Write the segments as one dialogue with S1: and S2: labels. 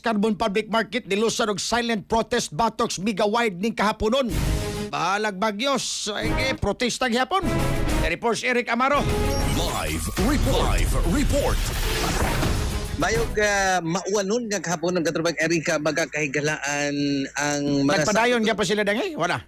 S1: Carbon Public Market nilusan og silent protest batox mega wide ning kahaponon. Bahalag bagyos, ay protesta gyapon. Reports Eric Amaro.
S2: Live report.
S3: Bayog mauwanon nga kahapon ng katrabang Erika magkakahigalaan ang mga
S1: Nagpadayon gyapon sila dangay, wala.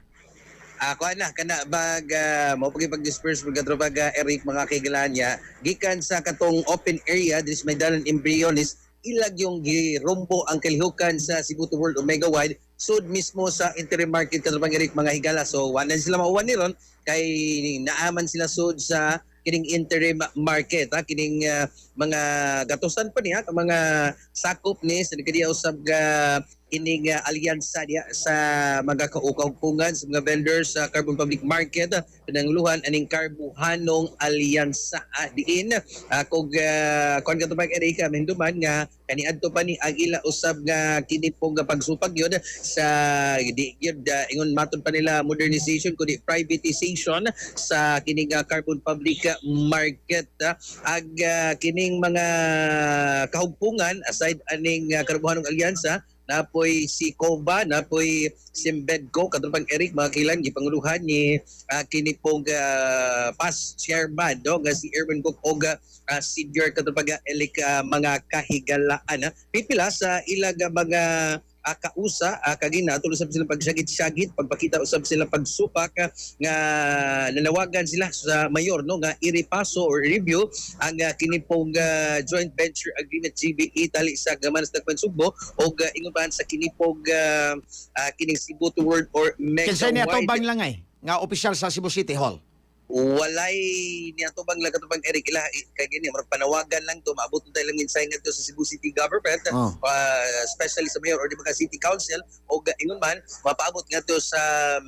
S3: Ako na kana bag mo pag-disperse pag katrabang Eric mga kahigalaan niya gikan sa katong open area dis may dalan embryonis ilag yung girombo ang kalihukan sa Cebu to World Omega Wide sud mismo sa interim market katrabang Eric mga higala. So wala sila mauwan ni ron kay naaman sila sud sa kining interim market kining mga gatusan pa niya mga sakop ni sa kadiya usab kining alyansa diya sa mga kaukungan sa mga vendors sa Carbon Public Market pinanguluhan aning Carbuhanong Alyansa diin kog kon katubag Erika hinduman nga kaniadto pa ni agila usab nga kini pong pagsupag yun sa di yun ingon matud pa nila modernization kundi privatization sa kining Carbon Public Market ag kining mga kahugpungan aside aning Carbuhanong Alyansa napoy si Cova, napoy si Mbedco, katulad Eric, mga kilang gipanguluhan ni kini pong past chairman, no? Nga si Erwin Cook o senior katulad Elik mga kahigalaan. Pipila sa ilag mga kausa kagina tulo sa sila pagsagit-sagit pagpakita usab sila pagsupak nga nanawagan sila sa mayor no nga i-repaso or review ang kini pong joint venture agreement GBE tali sa Gamanas Dagpan Sugbo o ingon pa sa kini pong kining Cebu to World or Mega
S1: Kinsa niya
S3: Wide
S1: tubang langay nga opisyal sa Cebu City Hall.
S3: walay niya tubang lagatubang Eric ila kay gini marag panawagan lang to maabot tayo lang minsay ngadto sa Cebu City Government especially sa mayor or di ba city council o ingon man mapaabot ngadto sa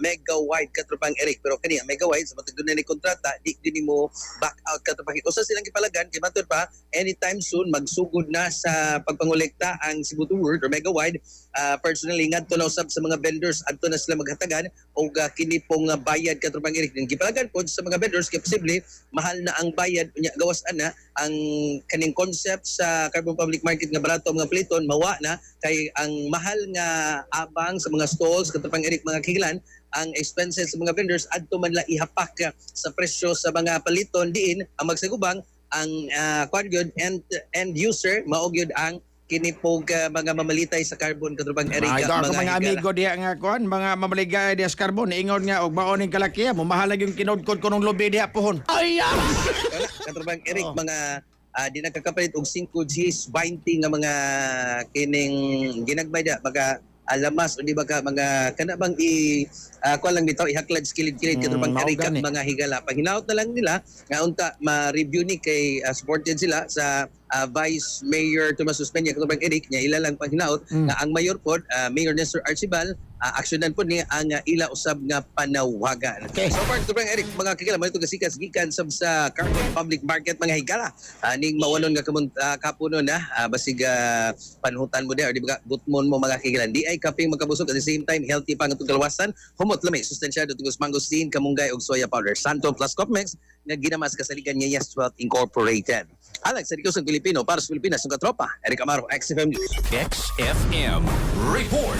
S3: Mega Wide katubang Eric pero kani Mega Wide sa matag dunay ni kontrata di din mo back out katubang usa silang gipalagan kay matud pa anytime soon magsugod na sa pagpangolekta ang Cebu to World or Mega Wide personally ngadto na usab sa mga vendors adto na sila maghatagan o kini pong bayad katubang Eric ning gipalagan pod sa mga vendors kay posible mahal na ang bayad unya gawas ana ang kaning concept sa Carbon Public Market nga barato mga pliton mawa na kay ang mahal nga abang sa mga stalls katapang Eric mga kigilan ang expenses sa mga vendors adto man la ihapak sa presyo sa mga paliton diin ang magsagubang ang kwan gyud end user mao gyud ang kini pog mga mamalitay sa carbon katrubang Erika
S1: Mga amigo diya nga kuan, mga mamaligay diya sa carbon ingon nga og baon ning kalakiya mo mahalag yung kinudkod ko nung lobi diya pohon. Ay!
S3: Katrubang Eric mga di nakakapalit og 5Gs 20 nga mga kining ginagmay da mga alamas o di ba ka mga kana bang kuan lang bitaw ihaklad kilid-kilid katrubang Erika mga higala pahinaut na lang nila nga unta ma-review ni kay supported sila sa Vice Mayor Tomas Suspeña katubang Eric niya ila lang pahinaut nga ang mayor pod Mayor Nestor Archibal aksyonan po niya ang ila usab nga panawagan.
S1: Okay.
S3: So far katubang Eric mga kagala mo ito kasikas gikan sab sa Carbon Public Market mga higala ning mawanon nga kapuno na basig panhutan mo di ba gutmon mo mga kagala di ay kaping magkabusog at the same time healthy pa nga itong kalawasan humot lami sustansyado tugos mangosteen kamunggay og soya powder Santo plus Copmex nga ginamas kasaligan niya Yes Wealth Incorporated. Alex, sa Rikosong Pilipino para sa Pilipinas ng katropa Eric Amaro, XFM News.
S2: XFM report.